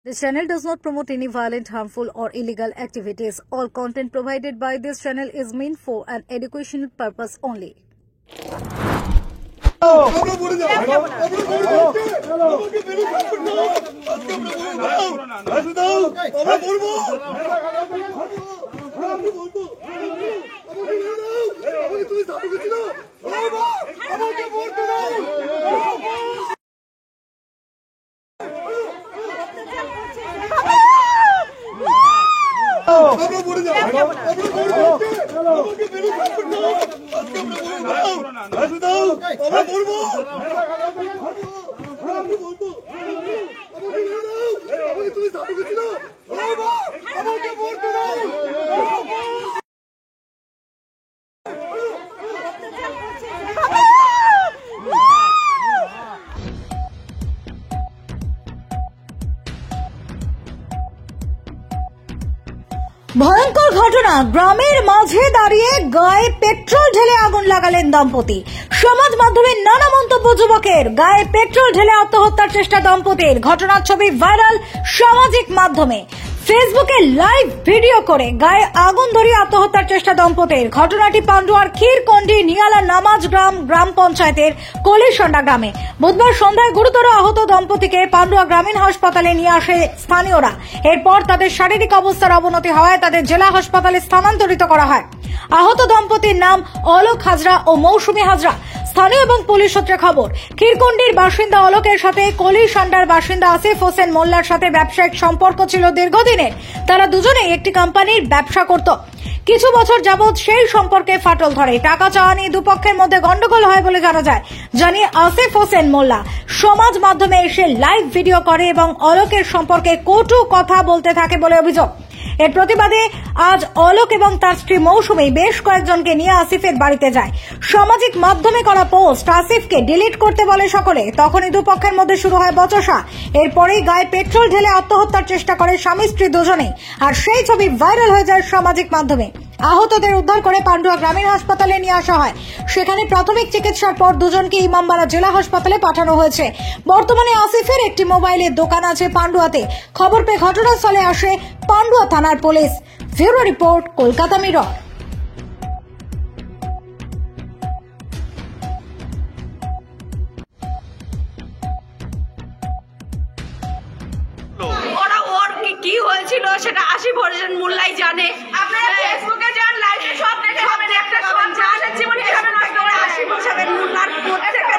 This channel does not promote any violent, harmful, or illegal activities. All content provided by this channel is meant for an educational purpose only. ভয়ঙ্কর ঘটনা, গ্রামের মাঝে দাঁড়িয়ে গায়ে petrol ঢেলে আগুন লাগালেন দম্পতি। সমাজ মাধ্যমে নানা মন্তব্য যুবকের। গায়ে পেট্রোল ঢেলে আত্মহত্যার চেষ্টা দম্পতির। ঘটনার ছবি ভাইরাল সামাজিক মাধ্যমে। ফেসবুকে লাইভ ভিডিও করে গায়ে আগুন ধরিয়ে আত্মহত্যার চেষ্টা দম্পতির। ঘটনাটি পান্ডুয়ার ক্ষীরকন্ডি নিয়ালা নামাজ গ্রাম পঞ্চায়েতের কলিসন্ডা গ্রামে। বুধবার সন্ধ্যায় গুরুতর আহত দম্পতিকে পান্ডুয়া গ্রামীণ হাসপাতালে নিয়ে আসে স্থানীয়রা। এরপর তাদের শারীরিক অবস্থার অবনতি হওয়ায় তাদের জেলা হাসপাতালে স্থানান্তরিত করা হয়। আহত দম্পতির নাম অলোক হাজরা ও মৌসুমী হাজরা। স্থানীয় এবং পুলিশ সূত্রে খবর, ক্ষীরকন্ডির বাসিন্দা অলোকের সাথে কলিসন্ডার বাসিন্দা আসিফ হোসেন মোল্লার সাথে ব্যবসায়িক সম্পর্ক ছিল দীর্ঘদিনের। তারা দুজনেই একটি কোম্পানির ব্যবসা করত। কিছু বছর যাবৎ সেই সম্পর্কে ফাটল ধরে। টাকা চাওয়া নিয়ে দুপক্ষের মধ্যে গন্ডগোল হয় বলে জানা যায়। জানিয়ে আসিফ হোসেন মোল্লা সমাজ মাধ্যমে এসে লাইভ ভিডিও করে এবং অলোকের সম্পর্কে কটু কথা বলতে থাকে বলে অভিযোগ। এর প্রতিবাদে আজ অলোক এবং তার স্ত্রী মৌসুমী বেশ কয়েকজনকে নিয়ে আসিফের বাড়িতে যায়। সামাজিক মাধ্যমে করা পোস্ট আসিফকে ডিলিট করতে বলে সকলে। তখনই দুপক্ষের মধ্যে শুরু হয় বচসা। এরপরেই গায়ে পেট্রোল ঢেলে আত্মহত্যার চেষ্টা করে স্বামী স্ত্রী দুজনেই। আর সেই ছবি ভাইরাল হয়ে যায় সামাজিক মাধ্যমে। আহতদের উদ্ধার করে পান্ডুয়া গ্রামীণ হাসপাতালে নিয়ে আসা হয়। সেখানে প্রাথমিক চিকিৎসার পর দুজনকে ইমামবাড়া জেলা হাসপাতালে পাঠানো হয়েছে। বর্তমানে আসিফের একটি মোবাইলের দোকান আছে পান্ডুয়াতে। খবর পেয়ে ঘটনাস্থলে আসে পান্ডুয়া থানার police. Bureau report, Kolkata mirror. কি হয়েছিল সেটা আসিফ হোসেন মোল্লাই জানে। আপনারা ফেসবুকে যান, লাইভে সব দেখে হবেন। একটা সন্ত্রাসের জীবন কিভাবে নষ্ট করে আসিফ হোসেন মোল্লার প্রত্যেকটা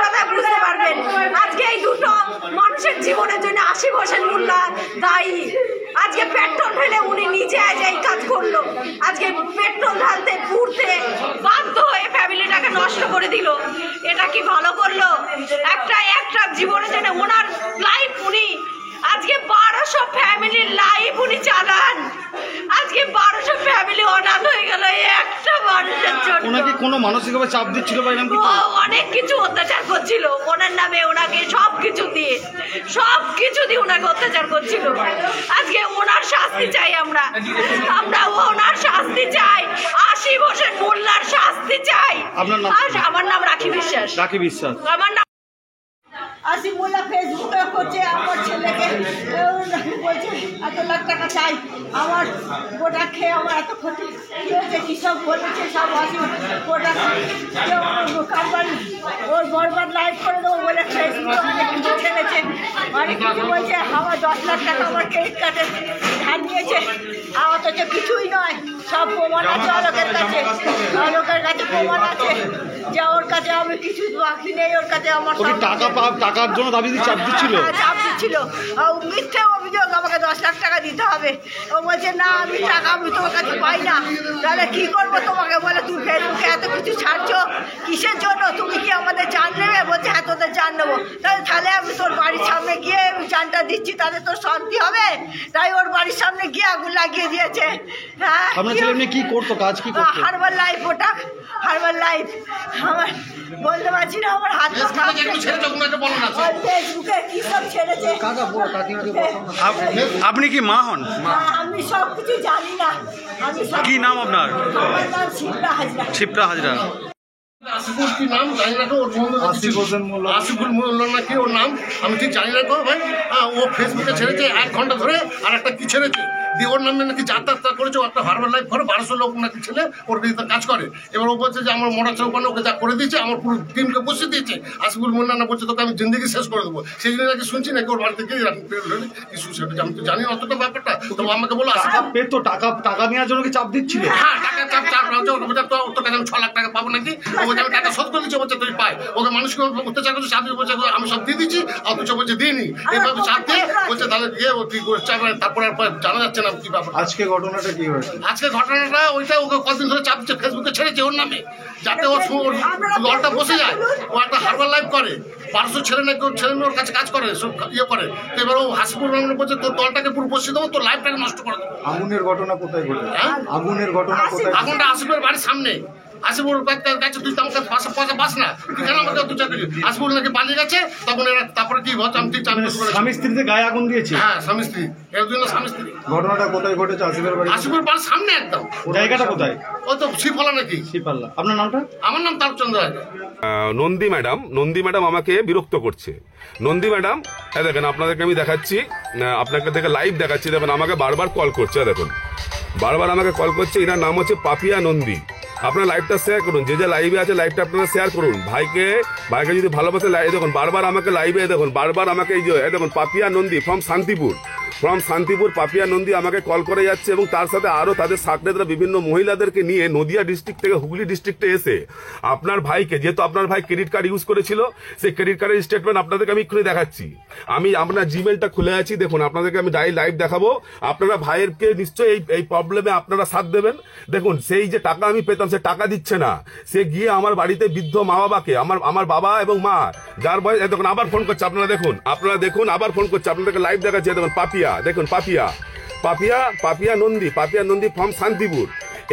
কথা বুঝতে পারবেন। আজকে এই দুটো মানুষের জীবনের জন্য আসিফ হোসেন মোল্লা দায়ী। আজকে পেট্রোল ঢেলে উনি নিজে এই কাজ করলো। আজকে পেট্রোল ঢালতে পুড়তে বাধ্য হয়ে ফ্যামিলিটাকে নষ্ট করে দিল। এটা কি ভালো করলো? একটা জীবনের জন্য ওনার লাইফ উনি আজকে 1200 ফ্যামিলির লাইফ উনি চালান। আজকে 1200 ফ্যামিলি অনাথ হয়ে গেল একটা মানুষের জন্য। ওনাকে কোনো মানসিকভাবে চাপ দিচ্ছিল বা এরকম কিছু? অনেক কিছু অত্যাচার করছিল ওনার নামে। ওনাকে সবকিছু দিয়ে ওনাকে অত্যাচার করছিল। আজকে ওনার শাস্তি চাই আমরা ওনার শাস্তি চাই। আসিফ হোসেন মোল্লার শাস্তি চাই। আমার নাম রাখি বিশ্বাস। আমার নাম আসিফ মোল্লা ফেসবুকে করছে আমার ছেলেকে বলছে 1 লাখ টাকা চাই। আমার গোটা খেয়ে আমার এত ক্ষতি হয়েছে, কি সব বলেছে সব আসিফ গোটা কোম্পানি ওর বরবাদ লাইভ করে দেবো বলে ফেসবুকে অনেক কিছু ছেড়েছে। অনেক কিছু বলছে আমার 10 লাখ টাকা আমার ক্রেডিট কার্ডে ধার নিয়েছে। অথচ কিছুই নয়, সব প্রমাণ আছে অলোকের কাছে প্রমাণ আছে যে ওর কাছে আমি কিছু বাকি নেই। ওর কাছে আমার টাকার জন্য দাবি চাপ দিচ্ছিল। মিথ্যে অভিযোগ, আমাকে 10 লাখ টাকা দিতে হবে। ও বলছে না আমি তোমার কাছে পাই না। তাহলে কি করবো তোমাকে? বলে তুমি ফেসবুকে এত কিছু ছাড়ছো কিসের জন্য? তুমি কি আমাদের জান নেবে? বলছে হ্যাঁ তোদের জান নেবো। তাহলে আমি তোর বাড়ির সামনে গিয়ে জানটা দিচ্ছি, তাহলে তোর শান্তি হবে। তাই ওর বাড়ির সামনে গিয়ে আগুন লাগিয়ে দিয়েছে। হ্যাঁ, কি করতো, কাজ কি করতো? হারবাল লাইফ, ওটা হারবাল লাইফ। আমার বলতে পারছি না, আমার হাত ফেসবুকে কি সব ছেড়েছে। আপনি কি মা হন? আমি সবকিছু জানি না। কি নাম আপনার? আমার নাম শিপ্রা হাজরা। শিপ্রা হাজরা। আসিফুল কি নাম জানি না তো, ওর আসিফুল মোল্লা নাকি ওর নাম, আমি ঠিক জানি না তো ভাই। ও ফেসবুকে ছেড়েছে 1 ঘন্টা ধরে, আর একটা কি ছেড়েছে দিয়ে ওর নামে নাকি যাত্রা করেছে, ও একটা ভার্বাল লাইফ করে 1200 লোক নাকি ছেলে ওর বিরুদ্ধে কাজ করে। এবার ও বলছে যে আমার মোড়া চৌকানে ওকে যা করে দিয়েছে, আমার পুরো টিমকে বসিয়ে দিয়েছে। আসিফুল মোল্লা না বলছে তোকে আমি জিন্দগি শেষ করে দেবো, সেই জন্য নাকি শুনছি নাকি ওর বাড়ি থেকে কিছু সেটা আমি তো জানি না অতটা ব্যাপারটা। তো আমাকে বলো টাকা পেতো, টাকা নেওয়ার জন্য কি চাপ দিচ্ছিল? হ্যাঁ টাকা চাপ তোর কাছে আমি 6 লাখ টাকা পাবো নাকি? ও বলছে আমি টাকা শোধ করে দিচ্ছি, বলছে তুই পাই। ওকে মানুষকে অত্যাচার করছে, চাকরি বলছে আমি সব দিয়ে দিচ্ছি, আর তুই বলছে দিইনি। এইভাবে চাপ দিয়ে বলছে তাহলে গিয়ে ও তুই তারপরে জানা যাচ্ছে না কি ব্যাপার। আজকে ঘটনাটা কি হয়েছে? আজকে ঘটনাটা ওইটা ওকে কদিন ধরে চাপ দিচ্ছে, ফেসবুকে ছেড়েছে ওর নামে, যাতে ওর দলটা বসে যায়। ও একটা হারবার লাইভ করে, 1200 ছেলে নাকি ওর ছেলে মেয়ে ওর কাছে কাজ করে, সব ইয়ে করে। তো এবার ও হাসিপুর রহমান বলছে তোর দলটাকে পুরো বসিয়ে দেবো, তোর লাইফটাকে নষ্ট করে দেবো। আগুনের ঘটনা কোথায় ঘটেছে? হ্যাঁ? আগুনের ঘটনা কোথায়? আগুনটা আসিফের বাড়ির সামনে। আসিফুর কাছে তুই তো আমাকে পয়সা পাস না, তুই কেন আমাকে অত্যাচার করিস? আসিফুল নাকি পালিয়ে গেছে, তখন এরা তারপরে কি হচ্ছে আমি ঠিক জানি না। স্বামী স্ত্রীতে গায়ে আগুন দিয়েছে? হ্যাঁ স্বামী স্ত্রী, এর জন্য স্বামী স্ত্রী। ঘটনাটা কোথায় ঘটেছে? আসিফের বাড়ি? আসিফুর বাড়ির সামনে একদম। জায়গাটা কোথায়? ওই তো শিবপালা নাকি? শিবপাল্লা। আপনার নামটা? আমার নাম তারকচন্দ্র রায়। নন্দী ম্যাডাম আমাকে বিরক্ত করছে। নন্দী ম্যাডাম দেখেন, আপনাদেরকে আমি দেখাচ্ছি, আপনাকে দেখে লাইভ দেখাচ্ছি। দেখুন আমাকে বারবার কল করছে, দেখুন বারবার আমাকে কল করছে। এনার নাম হচ্ছে পাপিয়া নন্দী। আপনারা লাইভটা শেয়ার করুন, যে লাইভে আছে লাইভটা আপনারা শেয়ার করুন। ভাইকে যদি ভালোবাসে দেখুন বারবার আমাকে লাইভে দেখুন, বারবার আমাকে এই যে দেখুন পাপিয়া নন্দী ফ্রম শান্তিপুর পাপিয়া নন্দী আমাকে কল করে যাচ্ছে, এবং তার সাথে আরো তাদের সাকরেদরা বিভিন্ন মহিলাদেরকে নিয়ে নদিয়া ডিস্ট্রিক্ট থেকে হুগলি ডিস্ট্রিক্টে এসে আপনার ভাইকে, যেহেতু আপনার ভাই ক্রেডিট কার্ড ইউজ করেছিল, সেই ক্রেডিট কার্ডের স্টেটমেন্ট আপনাদেরকে আমি এক্ষুনি দেখাচ্ছি। আমি আপনার জিমেলটা খুলে আছি, দেখুন আপনাদেরকে আমি লাইভ দেখাবো। আপনারা ভাইয়েরকে নিশ্চয়ই এই প্রবলেমে আপনারা সাথ দেবেন। দেখুন সেই যে টাকা আমি পেতাম, সে টাকা দিচ্ছে না, সে গিয়ে আমার বাড়িতে বৃদ্ধ মা বাবাকে, আমার বাবা এবং মা যার বয়স, দেখুন আবার ফোন করছে, আপনারা দেখুন আবার ফোন করছে, আপনাদেরকে লাইভ দেখাচ্ছে। দেখুন দেখুন পাপিয়া নন্দী ফ্রম শান্তিপুর।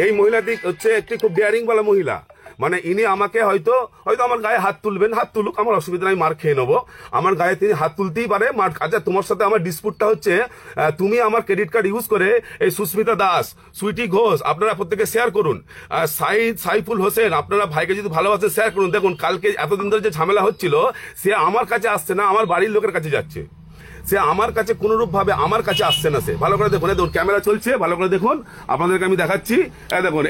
এই মহিলাটি হচ্ছে একটি খুব ডেয়ারিং বলা মহিলা। মানে ইনি আমাকে হয়তো আমার গায়ে হাত তুলুক, আমার অসুবিধা নাই, মার খেয়ে নেবো। আমার গায়ে তিনি হাত তুলতেই পারে। আচ্ছা তোমার সাথে আমার ডিসপুটটা হচ্ছে, তুমি আমার ক্রেডিট কার্ড ইউজ করে এই সুস্মিতা দাস, সুইটি ঘোষ, আপনারা প্রত্যেকে শেয়ার করুন। সাইফুল হোসেন, আপনারা ভাইকে যদি ভালোবাসে শেয়ার করুন। দেখুন কালকে এতদিন ধরে যে ঝামেলা হচ্ছিল, সে আমার কাছে আসছে না, আমার বাড়ির লোকের কাছে যাচ্ছে। সে আমার কাছে কোনরূপ ভাবে আমার কাছে আসছে না। সে ভালো করে দেখুন, ক্যামেরা চলছে, ভালো করে দেখুন, আপনাদেরকে আমি দেখাচ্ছি। দেখুন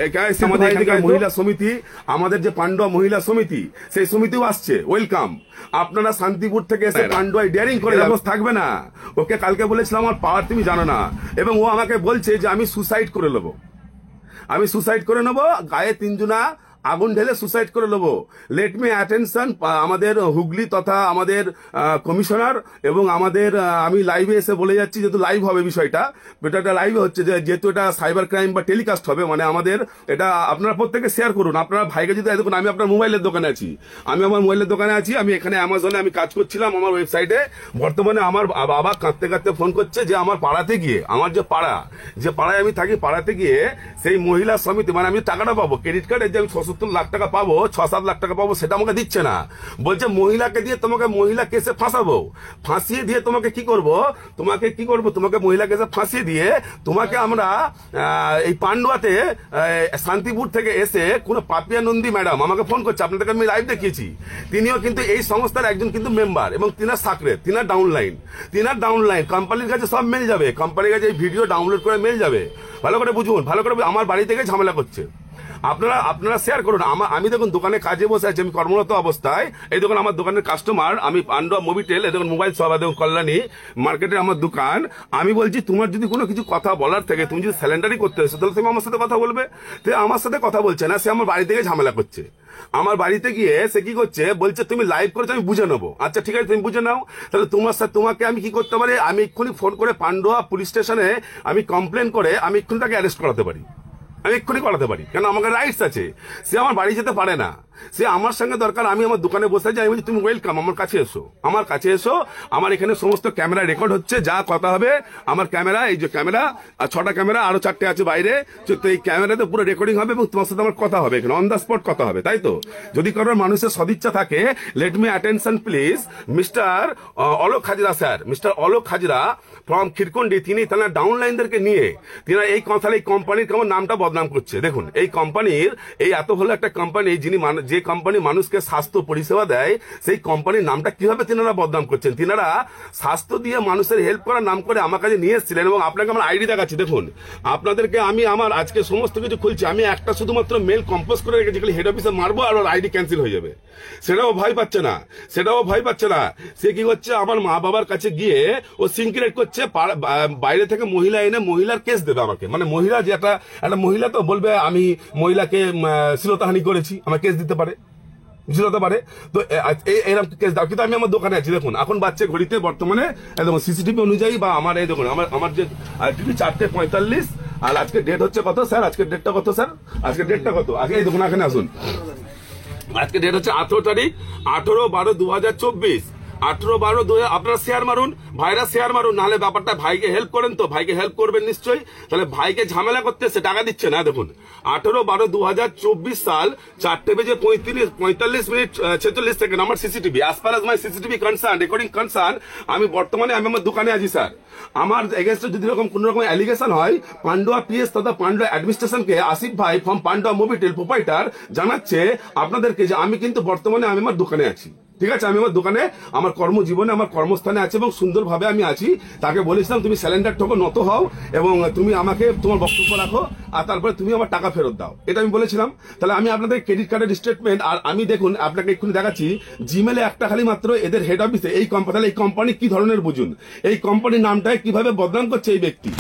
আমাদের মহিলা সমিতি, আমাদের যে পান্ডুয়া মহিলা সমিতি, সেই সমিতিও আসছে, ওয়েলকাম। আপনারা শান্তিপুর থেকে এসে পান্ডুয়ায় ডেয়ারিং করে থাকবে না। ওকে কালকে বলেছিলাম আমার পাওয়ার তুমি জানো না, এবং ও আমাকে বলছে যে আমি সুসাইড করে নেবো, গায়ে 3 জনা আগুন ঢেলে সুসাইড করে নেবো। লেট মি অ্যাটেনশন আমাদের হুগলি তথা আমাদের কমিশনার, এবং আমাদের আমি লাইভে এসে বলে যাচ্ছি, যেহেতু লাইভ হবে বিষয়টা, এটা লাইভে হচ্ছে, যেহেতু এটা সাইবার ক্রাইম বা টেলিকাস্ট হবে, মানে আমাদের এটা আপনারা প্রত্যেকে শেয়ার করুন। আপনারা ভাইকে যদি দেখুন, আমি আপনার মোবাইলের দোকানে আছি, আমি এখানে অ্যামাজনে আমি কাজ করছিলাম আমার ওয়েবসাইটে। বর্তমানে আমার বাবা কাঁদতে ফোন করছে যে আমার পাড়াতে গিয়ে, আমার যে পাড়ায় আমি থাকি, পাড়াতে গিয়ে সেই মহিলা সমিতি, মানে আমি টাকাটা পাবো ক্রেডিট কার্ডে, যে আমি 70 লাখ টাকা পাবো, 6-7 লাখ টাকা পাবো, সেটা আমাকে দিচ্ছে না। বলছে মহিলাকে দিয়ে তোমাকে মহিলা কেসে ফাঁসিয়ে দিয়ে তোমাকে কি করব, তোমাকে মহিলা কেসে ফাঁসিয়ে দিয়ে তোমাকে আমরা এই পান্ডুয়াতে শান্তিপুর থেকে এসে কোন পাপিয়া নন্দী ম্যাডাম আমাকে ফোন করছে, আপনাদেরকে আমি লাইভ দেখিয়েছি। তিনিও কিন্তু এই সংস্থার একজন কিন্তু মেম্বার, এবং তিনার সাকরেদ, তিনার ডাউনলাইন কোম্পানির কাছে সব মেল যাবে, কোম্পানির কাছে এই ভিডিও ডাউনলোড করে মেল যাবে। ভালো করে বুঝুন, ভালো করে আমার বাড়ি থেকে ঝামেলা করছে। আপনারা শেয়ার করুন। আমি দেখুন দোকানে কাজে বসে আছি, আমি কর্মরত অবস্থায়। এই দেখুন আমার দোকানের কাস্টমার, আমি পান্ডুয়া মোবিটেল, এই দেখুন মোবাইল সব, দেখুন কল্যাণী মার্কেটে আমার দোকান। আমি বলছি তোমার যদি কোনো কিছু কথা বলার থাকে, তুমি যদি স্যালেন্ডারি করতে এসো, তাহলে তুমি আমার সাথে কথা বলবে। তো আমার সাথে কথা বলছে না, সে আমার বাড়ি থেকে ঝামেলা করছে। আমার বাড়িতে গিয়ে সে কি করছে, বলছে তুমি লাইভ করেছো, আমি বুঝে নেবো। আচ্ছা ঠিক আছে, তুমি বুঝে নাও, তাহলে তোমাকে আমি কি করতে পারি, আমি এক্ষুনি ফোন করে পান্ডুয়া পুলিশ স্টেশনে আমি কমপ্লেন করে আমি এক্ষুনি তাকে অ্যারেস্ট করাতে পারি, কেন আমাকে রাইটস আছে। সে আমার বাড়ি যেতে পারে না, সে আমার সঙ্গে দরকার, আমি আমার দোকানে বসে যাই, তুমি ওয়েলকাম, আমার কাছে এসো। আমার এখানে সমস্ত ক্যামেরা রেকর্ড হচ্ছে, যা কথা হবে আমার ক্যামেরা, এই যে ক্যামেরা 6টা ক্যামেরা, আরো 4টে আছে বাইরে, তো এই ক্যামেরাতে পুরো রেকর্ডিং হবে, এবং তোমার সাথে আমার কথা হবে, এখানে অন দ্য স্পট কথা হবে, তাই তো? যদি কারোর মানুষের সদিচ্ছা থাকে, let me attention please mister Alok Hazra sir, from Khirkundi. তিনি তার ডাউনলাইনদেরকে নিয়ে এই কোম্পানির কেমন নামটা বদনাম করছে। দেখুন এই কোম্পানির, এই এত ভালো একটা কোম্পানি, যে কোম্পানি মানুষকে স্বাস্থ্য পরিষেবা দেয় সেই কোম্পানির নামটা কিভাবে তিনারা বদনাম করছেন? তিনারা স্বাস্থ্য দিয়ে মানুষের হেল্প করার নাম করে আমার কাছে নিয়ে এসেছিলেন এবং আপনাকে আমার আইডি দেখাচ্ছি। দেখুন, আপনাদেরকে আমি আমার আজকে সমস্ত কিছু খুলছি। আমি একটা শুধুমাত্র মেল কম্পোজ করে রেখেছি, খালি হেড অফিসে মারবো আর ওর আইডি ক্যান্সেল হয়ে যাবে। সেটাও ভয় পাচ্ছে না, সে কি করছে, আমার মা বাবার কাছে গিয়ে ও সিনক্রেট করছে, বাইরে থেকে মহিলা এনে মহিলার কেস দেবে আমাকে। মানে মহিলা যে একটা মহিলা তো বলবে আমি মহিলাকে শ্লীলতাহানি করেছি, আমার কেস দিতে পারে, তো এরকম কেস দাও। কিন্তু আমি আমার দোকানে আছি, দেখুন এখন বাচ্চা ঘড়িতে বর্তমানে দেখুন সিসিটিভি অনুযায়ী বা আমার এই দেখুন আমার যে টিভি 4:45 আর আজকে ডেট হচ্ছে কত স্যার? আজকের ডেটটা কত স্যার? আজকের ডেটটা কত? আগে এই দেখুন, এখানে আসুন। আজকে ডেট হচ্ছে 18 তারিখ 18/12/2024। 18/12 আপনারা শেয়ার মারুন, ভাইরা শেয়ার মারুন, নাহলে ব্যাপারটা ভাইকে হেল্প করেন তো, ভাইকে হেল্প করবেন নিশ্চয়ই, তাহলে ভাইকে ঝামেলা করতে সে টাকা দিচ্ছে না। দেখুন 18/12/2024 সাল 4:45 আমার CCTV, as far as my CCTV concern, recording concern, আমি বর্তমানে আমার দোকানে আছি স্যার। আমার এগেনস্টে যদি এরকম কোন রকম অ্যালিগেশন হয়, পান্ডুয়া পিএস তথা পান্ডুয়া অ্যাডমিনিস্ট্রেশনকে আসিফ ভাই ফ্রম পান্ডুয়া মোবিটেল প্রোপাইটার জানাচ্ছে আপনাদেরকে যে আমি কিন্তু বর্তমানে আমি আমার দোকানে আছি। ঠিক আছে, আমি আমার দোকানে আমার কর্মজীবনে আমার কর্মস্থানে আছি এবং সুন্দরভাবে আমি আছি। তাকে বলেছিলাম তুমি স্যালেন্ডার ঠোকো, নত হও এবং তুমি আমাকে তোমার বক্তব্য রাখো আর তারপরে তুমি আমার টাকা ফেরত দাও, এটা আমি বলেছিলাম। তাহলে আমি আপনাদের ক্রেডিট কার্ডের স্টেটমেন্ট আর আমি দেখুন আপনাকে এক্ষুনি দেখাচ্ছি জিমেলে একটা খালি মাত্র এদের হেড অফিসে এই কোম্পানি, এই কোম্পানি কি ধরনের বুঝুন, এই কোম্পানির নামটায় কিভাবে বদনাম করছে এই ব্যক্তি।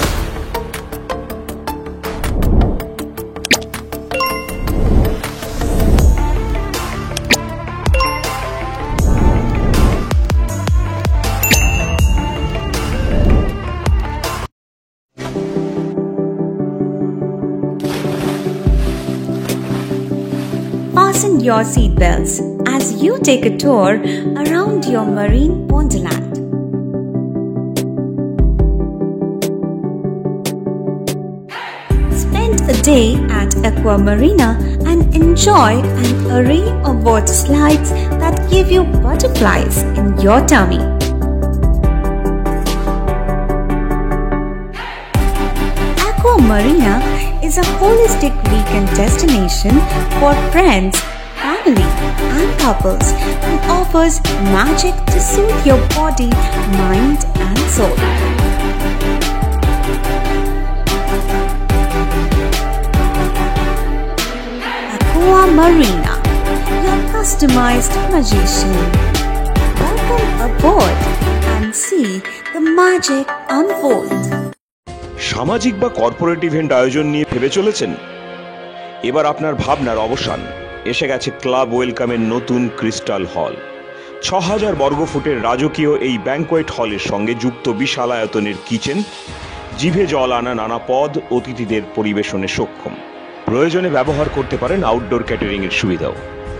Fasten your seatbelts as you take a tour around your marine wonderland. Spend a day at Aqua Marina and enjoy an array of water slides that give you butterflies in your tummy. Aqua Marina is a holistic weekend destination for friends, family, and couples and offers magic to soothe your body, mind, and soul. Aqua Marina, your customized magician. Welcome aboard and see the magic unfold. সামাজিক বা corporate event আয়োজন নিয়ে ভেবে চলেছেন? এবার আপনার ভাবনার অবসান। এসে গেছে ক্লাব ওয়েলকামের নতুন ক্রিস্টাল হল। 6000 বর্গফুটের রাজকীয় এই ব্যাংকোয়েট হলের সঙ্গে যুক্ত বিশাল আয়তনের কিচেন, জিভে জল আনা নানা পদ অতিথিদের পরিবেশনে সক্ষম। প্রয়োজনে ব্যবহার করতে পারেন আউটডোর ক্যাটারিং এর সুবিধাও।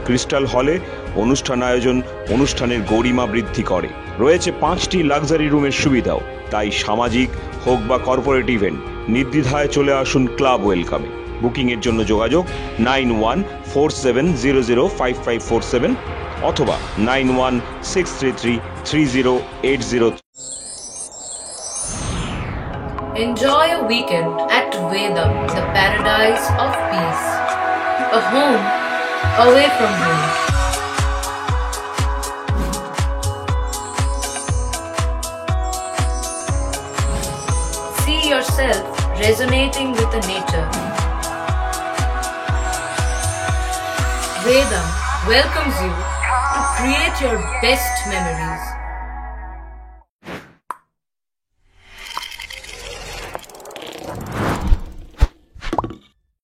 ক্রিস্টাল হলে অনুষ্ঠান আয়োজন অনুষ্ঠানের গরিমা বৃদ্ধি করে। রয়েছে 5টি লাক্সারি রুমের সুবিধাও। তাই সামাজিক হোক বা কর্পোরেট ইভেন্ট নির্দ্বিধায় চলে আসুন ক্লাব ওয়েলকামে। বুকিং এর জন্য যোগাযোগ 9147005547 অথবা 9163333080। Enjoy a weekend at Vedam, the paradise of peace. A home away from home. See yourself resonating with the nature. Vedam welcomes you to create your best memories.